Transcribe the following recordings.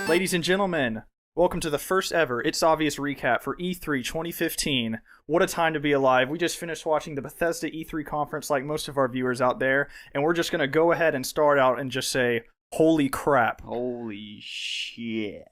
Ladies and gentlemen, welcome to the first ever It's Obvious recap for E3 2015. What a time to be alive. We just finished watching the Bethesda E3 conference like most of our viewers out there, and we're just going to go ahead and start out and just say, holy crap. Holy shit.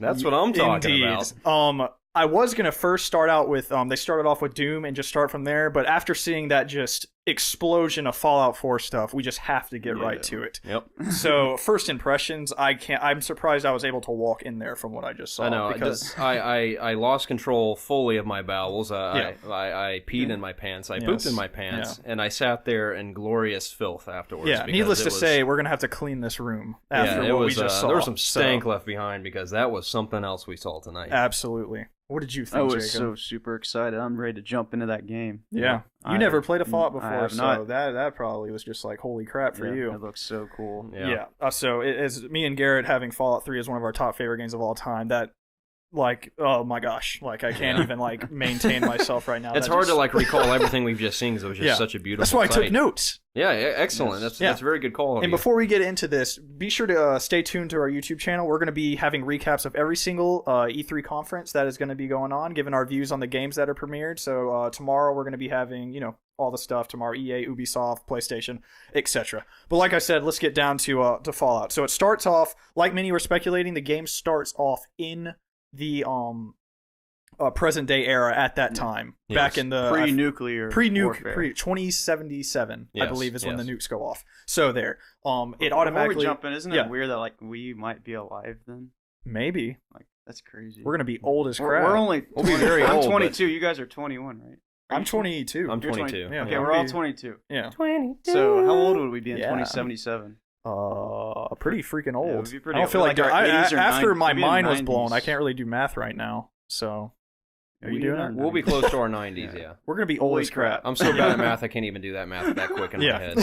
That's what I'm talking about. I was going to first start out with, they started off with Doom and just start from there, but after seeing that just explosion of Fallout 4 stuff, we just have to get right to it. Yep. So, first impressions, I'm surprised I was able to walk in there from what I just saw. I know, because I lost control fully of my bowels. I peed in my pants, I pooped in my pants, and I sat there in glorious filth afterwards. Yeah, needless to say, we're going to have to clean this room after what we just saw. There was some stank left behind because that was something else we saw tonight. Absolutely. What did you think, Jacob? I was Jacob? so super excited. I'm ready to jump into that game. Yeah. You never played a Fallout before, so not. That probably was just like, holy crap for you. It looks so cool. Yeah. So as me and Garrett having Fallout 3 as one of our top favorite games of all time, that, like, oh my gosh, like I can't even like maintain myself right now. It's hard to like recall everything we've just seen because it was just such a beautiful That's why sight. I took notes. Yeah, excellent. That's a very good call. And before we get into this, be sure to stay tuned to our YouTube channel. We're going to be having recaps of every single E3 conference that is going to be going on, giving our views on the games that are premiered. So tomorrow we're going to be having, all the stuff tomorrow: EA, Ubisoft, PlayStation, etc. But like I said, let's get down to Fallout. So it starts off, like many were speculating, the game starts off in the present day era at that time, back in the pre-nuclear, 2077, I believe is when the nukes go off. So there, it automatically. Before we jump in, isn't it weird that like we might be alive then? Maybe. Like that's crazy. We're gonna be old as crap. We'll be very old. I'm 22. But... You guys are 21, right? I'm 22. I'm 22. Yeah, okay, we're all 22. Yeah. 22. So how old would we be in 2077? Pretty freaking old. Yeah, it would be pretty I don't feel like after my mind was 90s. blown, I can't really do math right now. So, are you doing it? We'll be close to our 90s. Yeah. We're gonna be old as crap. I'm so bad at math, I can't even do that math that quick in my head.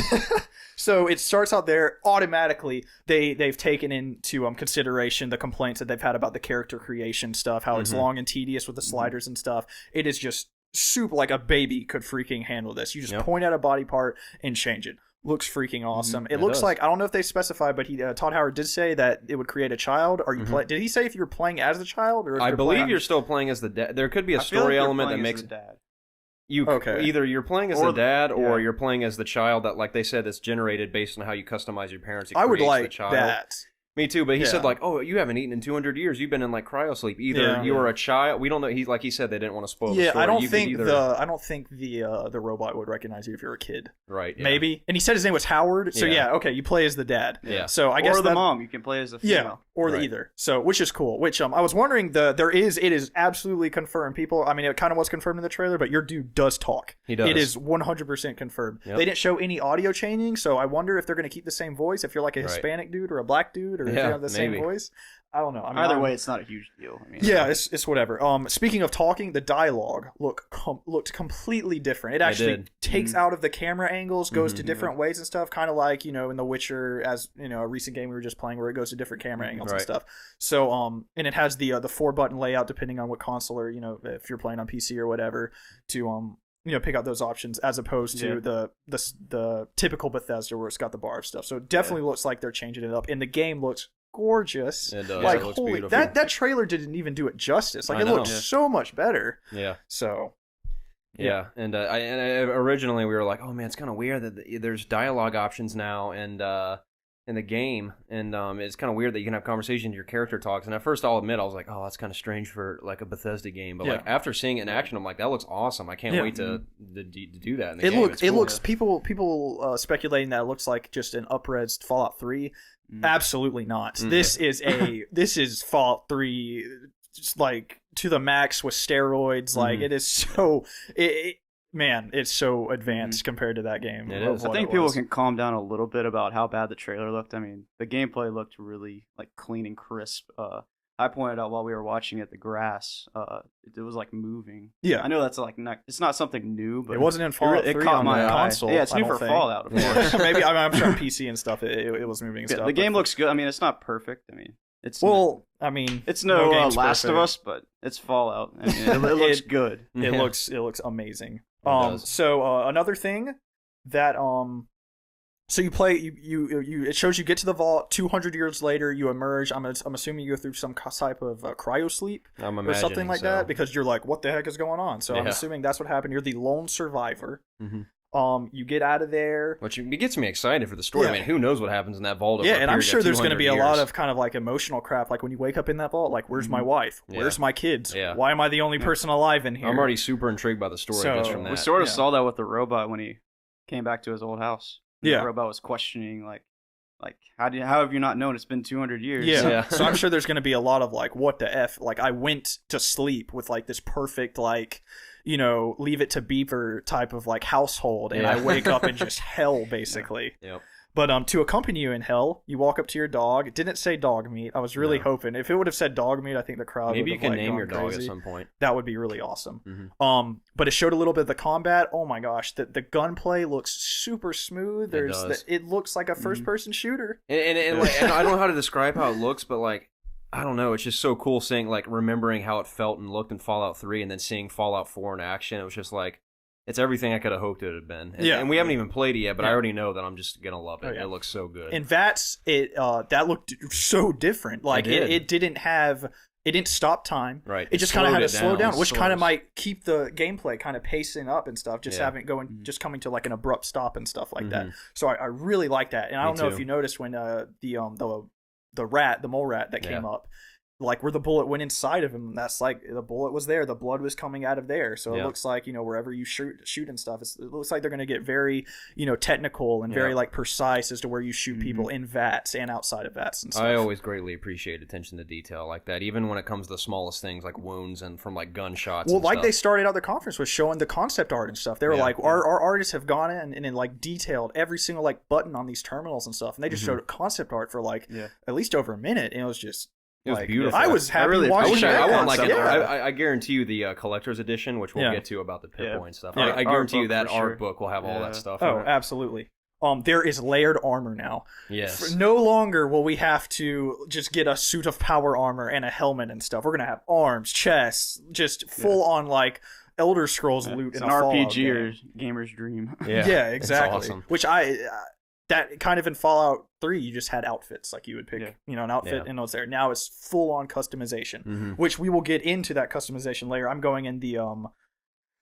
So it starts out there automatically. They've taken into consideration the complaints that they've had about the character creation stuff, how it's long and tedious with the sliders and stuff. It is just super, like a baby could freaking handle this. You just point at a body part and change it. Looks freaking awesome. It looks like, I don't know if they specified, but Todd Howard did say that it would create a child. Are you did he say if you were playing as the child, or if I believe you're still playing as the dad? There could be a story element that makes dad. Either you're playing as the dad or you're playing as the child that, like they said, is generated based on how you customize your parents. I would like the child. that. Me too, but he said like, oh, you haven't eaten in 200 years. You've been in like cryosleep. Either you were a child. We don't know. He said they didn't want to spoil the story. I don't think the robot would recognize you if you're a kid. Right. Yeah. Maybe. And he said his name was Howard. So okay, you play as the dad. Yeah. So I guess the mom. You can play as the female. Yeah. Or the either. So which is cool. Which I was wondering it is absolutely confirmed. People. I mean, it kind of was confirmed in the trailer, but your dude does talk. He does. It is 100% confirmed. Yep. They didn't show any audio changing, so I wonder if they're going to keep the same voice. If you're like a Hispanic dude or a black dude, or if you have the same voice. I don't know. I mean, either way, it's not a huge deal. I mean, it's whatever. Speaking of talking, the dialogue looked completely different. It actually takes out of the camera angles, goes to different ways and stuff. Kind of like in The Witcher, as a recent game we were just playing, where it goes to different camera angles and stuff. So and it has the 4-button layout depending on what console, or if you're playing on PC or whatever, to pick out those options, as opposed to the typical Bethesda where it's got the bar stuff. So it definitely looks like they're changing it up, and the game looks gorgeous. It does. Like, it looks holy, beautiful. that trailer didn't even do it justice. Like, it looked so much better. Yeah. So. Yeah, and originally we were like, oh man, it's kind of weird that there's dialogue options now, and in the game, and it's kind of weird that you can have conversations, your character talks. And at first, I'll admit, I was like, oh, that's kind of strange for like a Bethesda game. But like after seeing it in action, I'm like, that looks awesome. I can't wait to do that in the game. It looks people speculating that it looks like just an up-res Fallout 3. Absolutely not. This is Fallout 3, just like to the max with steroids. Like, it is so it's so advanced compared to that game. It is. I think people can calm down a little bit about how bad the trailer looked. I mean, the gameplay looked really like clean and crisp. I pointed out while we were watching it, the grass, it was like moving. Yeah, I know that's like it's not something new, but it wasn't in Fallout 3 caught on my the console. Yeah, it's new for Fallout, of course. Maybe I'm sure on PC and stuff it was moving and stuff. The game looks good. I mean, it's not perfect. I mean, it's no Last of Us, but it's Fallout. I mean, it looks good. It looks amazing. So another thing that So you play you it shows you get to the vault 200 years later, you emerge. I'm assuming you go through some type of cryo sleep or something like that, because you're like, what the heck is going on? So I'm assuming that's what happened. You're the lone survivor. You get out of there, which it gets me excited for the story. I mean, who knows what happens in that vault? And I'm sure there's going to be a lot of kind of like emotional crap, like when you wake up in that vault, like, where's my wife? Where's my kids? Why am I the only person alive in here? I'm already super intrigued by the story just from that. We sort of saw that with the robot when he came back to his old house. The robot was questioning, like how have you not known it's been 200 years? So I'm sure there's going to be a lot of like, what the F? Like, I went to sleep with like this perfect, like, you know, Leave It to Beaver type of like household, and I wake up in just hell, basically. But to accompany you in hell, you walk up to your dog. It didn't say dog meat. I was really hoping. If it would have said dog meat, I think the crowd maybe would have, you can like, name gone your dog crazy. at some point. That would be really awesome. But it showed a little bit of the combat. Oh my gosh, the gunplay looks super smooth. It looks like a first person shooter. And like, and I don't know how to describe how it looks, but like, I don't know. It's just so cool seeing, like, remembering how it felt and looked in Fallout 3, and then seeing Fallout 4 in action. It was just like, it's everything I could have hoped it had been. And we haven't even played it yet, but I already know that I'm just gonna love it. It looks so good. And that looked so different. Like, it didn't stop time. Right. It just kind of had to slow down, which kind of might keep the gameplay kind of pacing up and stuff. Just just coming to like an abrupt stop and stuff like that. So I really like that. And I don't know if you noticed when the mole rat that came up, like where the bullet went inside of him, that's like the bullet was there, the blood was coming out of there. So it looks like, you know, wherever you shoot and stuff, it looks like they're going to get very, you know, technical and very like precise as to where you shoot people in vats and outside of vats and stuff. I always greatly appreciate attention to detail like that, even when it comes to the smallest things like wounds and from like gunshots. Well, like, they started out the conference with showing the concept art and stuff. They were like, our artists have gone in and like detailed every single like button on these terminals and stuff, and they just showed concept art for like at least over a minute, and it was just. It was beautiful. I was happy watching it. I want like I guarantee you the collector's edition, which we'll get to about the Pip-Boy and stuff. I guarantee you that art book will have all that stuff. Oh, absolutely. There is layered armor now. Yes. No longer will we have to just get a suit of power armor and a helmet and stuff. We're gonna have arms, chests, just full on like Elder Scrolls loot in an RPG or gamer's dream. Yeah, exactly. Awesome. Which that kind of in Fallout 3, you just had outfits. Like, you would pick, you know, an outfit and it's there. Now it's full on customization, which we will get into that customization later. I'm going in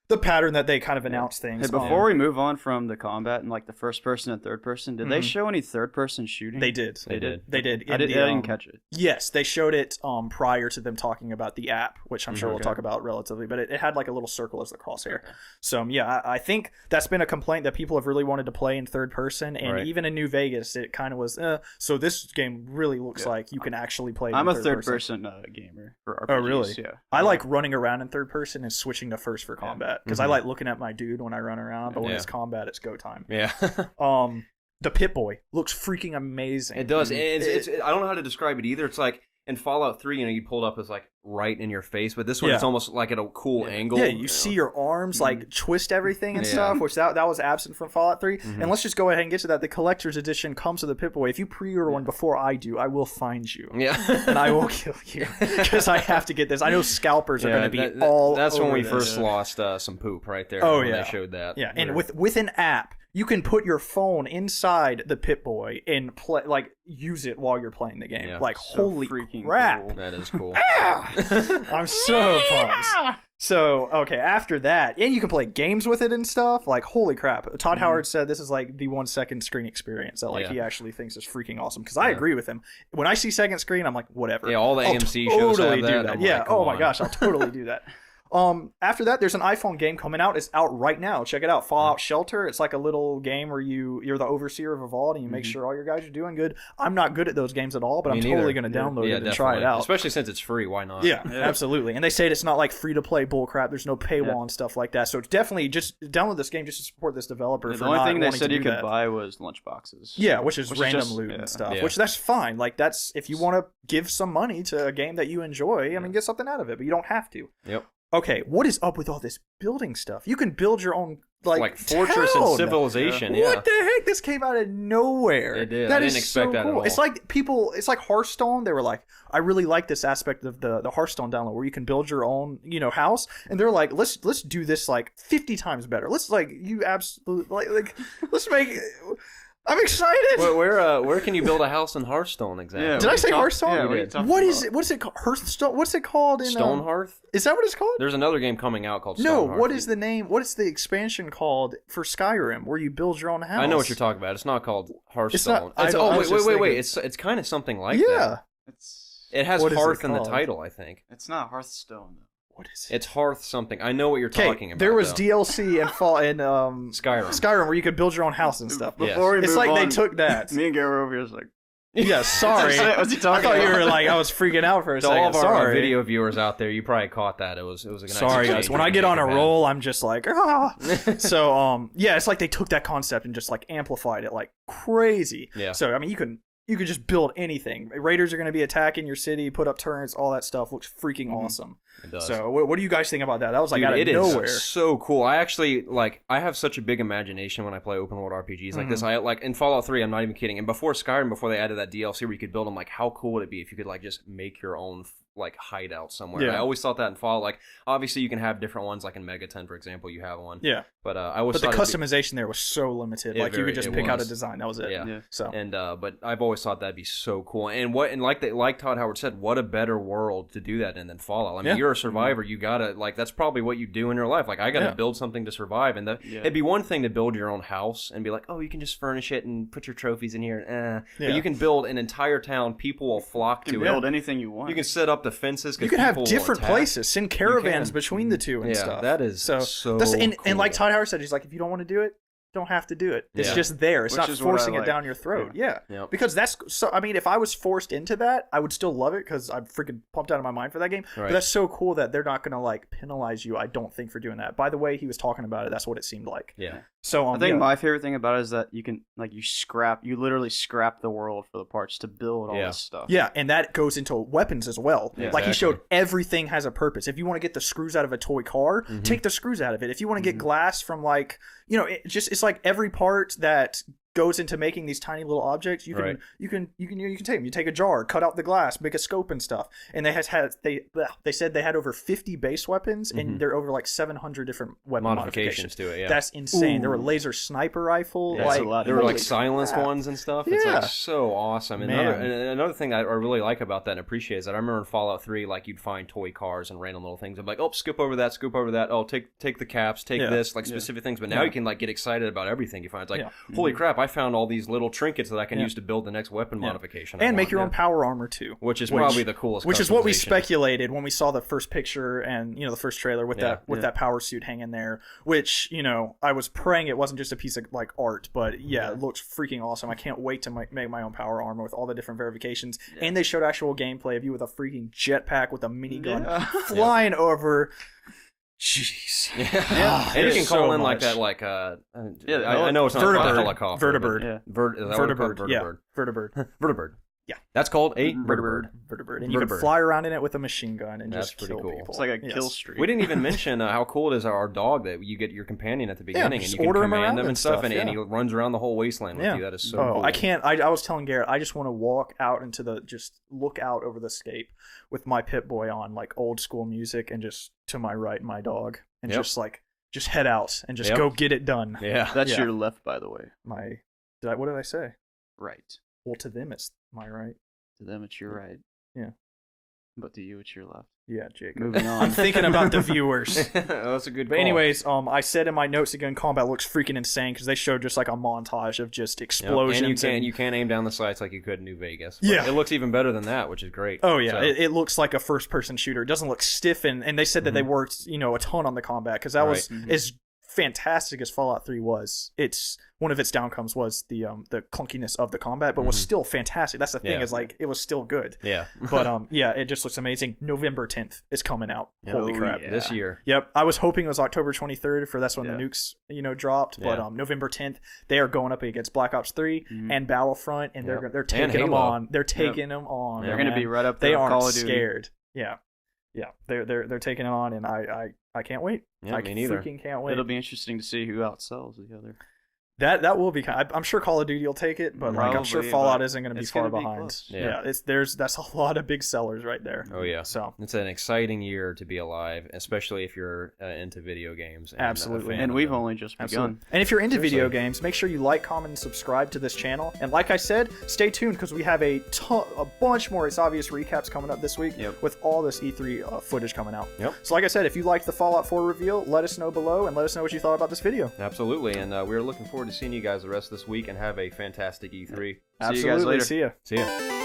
the pattern that they kind of announce things. Hey, before we move on from the combat and like the first person and third person, did they show any third person shooting? They did. They did. I didn't catch it. Yes, they showed it prior to them talking about the app, which I'm sure we'll talk about relatively. But it had like a little circle as the crosshair. So yeah, I think that's been a complaint that people have really wanted to play in third person, and even in New Vegas, it kind of was. So this game really looks like you can actually play. I'm a third person gamer for RPGs. Oh really? Yeah. I like running around in third person and switching to first for combat. Because I like looking at my dude when I run around, but when it's combat, it's go time. Yeah. The Pip-Boy looks freaking amazing. It does. It's I don't know how to describe it either. It's like in Fallout 3, you know, you pulled up as like right in your face, but this one it's almost like at a cool angle. Yeah, you see your arms like twist everything and stuff, which that was absent from Fallout 3. And let's just go ahead and get to that. The collector's edition comes with the Pip-Boy. If you pre-order one before I do, I will find you. Yeah. And I will kill you because I have to get this. I know scalpers are going to be That's over when we this. first lost some poop right there. Oh, when yeah. They showed that. Yeah, and with an app, you can put your phone inside the Pip-Boy and play, like, use it while you're playing the game. Like, so holy freaking crap. cool. That is cool. I'm so pumped. So, okay, after that, and you can play games with it and stuff. Like, holy crap. Todd Howard said this is like the 1 second screen experience that like he actually thinks is freaking awesome. Because I agree with him. When I see second screen, I'm like, whatever. Yeah, all the AMC shows have that. Yeah, like, oh my gosh, I'll totally do that. After that, there's an iPhone game coming out. It's out right now. Check it out. Fallout Shelter. It's like a little game where you're the overseer of a vault and you make sure all your guys are doing good. I'm not good at those games at all, but I'm totally going to download it and try it out. Especially since it's free. Why not? Yeah, absolutely. And they say it's not like free-to-play bullcrap. There's no paywall and stuff like that. So it's definitely just download this game just to support this developer. The only thing they said you could buy was lunchboxes. Yeah, which is random loot and stuff. Yeah. Which that's fine. Like that's if you want to give some money to a game that you enjoy. I mean, get something out of it, but you don't have to. Yep. Okay, what is up with all this building stuff? You can build your own like fortress town. and civilization. Yeah. What the heck? This came out of nowhere. It did. I didn't expect that at all. It's like it's like Hearthstone. They were like, I really like this aspect of the Hearthstone download where you can build your own, house. And they're like, let's do this like 50 times better. Let's like you absolutely like let's make I'm excited. Where can you build a house in Hearthstone exactly? Did I say Hearthstone? Yeah, what is it? What's it called? Hearthstone? What's it called in Stonehearth? Is that what it's called? There's another game coming out called No, Stonehearth. what is the name? What is the expansion called for Skyrim where you build your own house? I know what you're talking about. It's not called Hearthstone. It's not, Wait. It's kind of something like that. It has Hearth in the title, I think. It's not Hearthstone though. What is it? It's Hearth something. I know what you're talking about. There was though. DLC in Skyrim where you could build your own house and stuff. Before we it's move like on, they took that. Me and Gary were over here was like, yeah, sorry. What's he talking I thought about? you were like, I was freaking out for a To second. all of our Sorry. video viewers out there, you probably caught that. It was a nice Sorry, guys. exchange. When I get on a roll, I'm just like, ah. So, yeah, it's like they took that concept and just like amplified it like crazy. Yeah. So, I mean, you could just build anything. Raiders are going to be attacking your city, put up turrets, all that stuff looks freaking awesome. It does. So, what do you guys think about that? That was like Dude, out of nowhere. It is so cool. I actually I have such a big imagination when I play open world RPGs like this. I like in Fallout 3. I'm not even kidding. And before Skyrim, before they added that DLC where you could build them, like how cool would it be if you could like just make your own like hideout somewhere? Yeah. I always thought that in Fallout. Like obviously you can have different ones. Like in Megaton, for example, you have one. Yeah. But I always But the thought customization there was so limited. Like you could just pick out a design. That was it. Yeah. So. And but I've always thought that'd be so cool. And like Todd Howard said, what a better world to do that in than Fallout. I mean, you're a survivor. You gotta like that's probably what you do in your life. Like I gotta build something to survive. And it'd be one thing to build your own house and be like, oh, you can just furnish it and put your trophies in here. But you can build an entire town. People will flock to you it. can build anything you want. You can set up the fences. You can have different places, send caravans between the two and stuff. That is so cool. And like cool. Todd Howard said, he's like, if you don't want to do it, don't have to do it. It's just there. It's not forcing it down your throat. Yeah. Yep. Because that's so. I mean, if I was forced into that, I would still love it because I'm freaking pumped out of my mind for that game. Right. But that's so cool that they're not gonna like penalize you. I don't think for doing that. By the way, he was talking about it. That's what it seemed like. Yeah. So I think my favorite thing about it is that you can like you literally scrap the world for the parts to build all this stuff. Yeah, and that goes into weapons as well. Yeah, like he showed, everything has a purpose. If you want to get the screws out of a toy car, take the screws out of it. If you want to get glass from like, it's like every part that goes into making these tiny little objects. You can take them. You take a jar, cut out the glass, make a scope and stuff. And they said they had over 50 base weapons, and there are over like 700 different weapon modifications to it. Yeah, that's insane. There were laser sniper rifle. Yeah, like there were like silenced ones and stuff. It's like so awesome. And Man. another thing I really like about that and appreciate is that I remember in Fallout 3, like you'd find toy cars and random little things. I'm like, oh, skip over that, scoop over that. Oh, take the caps, take this, like specific things. But now you can like get excited about everything you find. It's like, holy crap, I found all these little trinkets that I can use to build the next weapon modification. And make your own power armor too. Which is probably the coolest. Which is what we customization. speculated when we saw the first picture and the first trailer with that power suit hanging there. Which I was praying it wasn't just a piece of like art, but it looks freaking awesome. I can't wait to make my own power armor with all the different verifications. Yeah. And they showed actual gameplay of you with a freaking jetpack with a minigun flying over. Jeez. And you can call in like that, like I know it's not a helicopter. Vertibird. Yeah. Vertibird. Yeah. Vertibird. Vertibird. Yeah. That's called a Vertibird. And you can fly around in it with a machine gun and That's just kill cool. people. It's like a kill streak. We didn't even mention how cool it is our dog that you get your companion at the beginning and you can command him and stuff and he runs around the whole wasteland with you. That is so cool. I can't. I was telling Garrett, I just want to walk out into just look out over the scape with my Pip-Boy on like old school music and just to my right my dog and just head out and just go get it done. Yeah. That's your left, by the way. What did I say? Right. Well, to them it's my right. To them it's your right. Yeah. But to you it's your left. Yeah, Jacob. Moving on. I'm thinking about the viewers. That's a good But anyways, I said in my notes again, combat looks freaking insane because they showed just like a montage of just explosions. And you can aim down the sights like you could in New Vegas. Yeah. It looks even better than that, which is great. Oh, yeah. So. It looks like a first-person shooter. It doesn't look stiff, and they said that they worked, a ton on the combat because that was as fantastic as Fallout 3 was. It's one of its downcomes was the clunkiness of the combat, but was still fantastic. That's the thing is like it was still good. Yeah. But it just looks amazing. November 10th is coming out. Holy crap. Yeah. This year. Yep. I was hoping it was October 23rd for that's when the nukes, dropped, but November 10th they are going up against Black Ops 3 and Battlefront and they're taking them on. They're taking them on. They're going to be right up there. They aren't Call of Duty. scared. Yeah. Yeah. They're taking it on and I can't wait. Yeah, I me neither. freaking can't wait. It'll be interesting to see who outsells the other. That will be. I'm sure Call of Duty will take it, but like I'm sure Probably, Fallout but isn't going to be it's far gonna be behind. close. Yeah. That's a lot of big sellers right there. Oh yeah, So it's an exciting year to be alive, especially if you're into video games. And Absolutely. And we've only just begun. And if you're into Seriously. video games, make sure you like, comment, and subscribe to this channel. And like I said, stay tuned because we have a bunch more It's Obvious recaps coming up this week with all this E3 footage coming out. Yep. So like I said, if you liked the Fallout 4 reveal, let us know below and let us know what you thought about this video. Absolutely, and we're looking forward to seeing you guys the rest of this week and have a fantastic E3. See you guys later. See ya. See ya.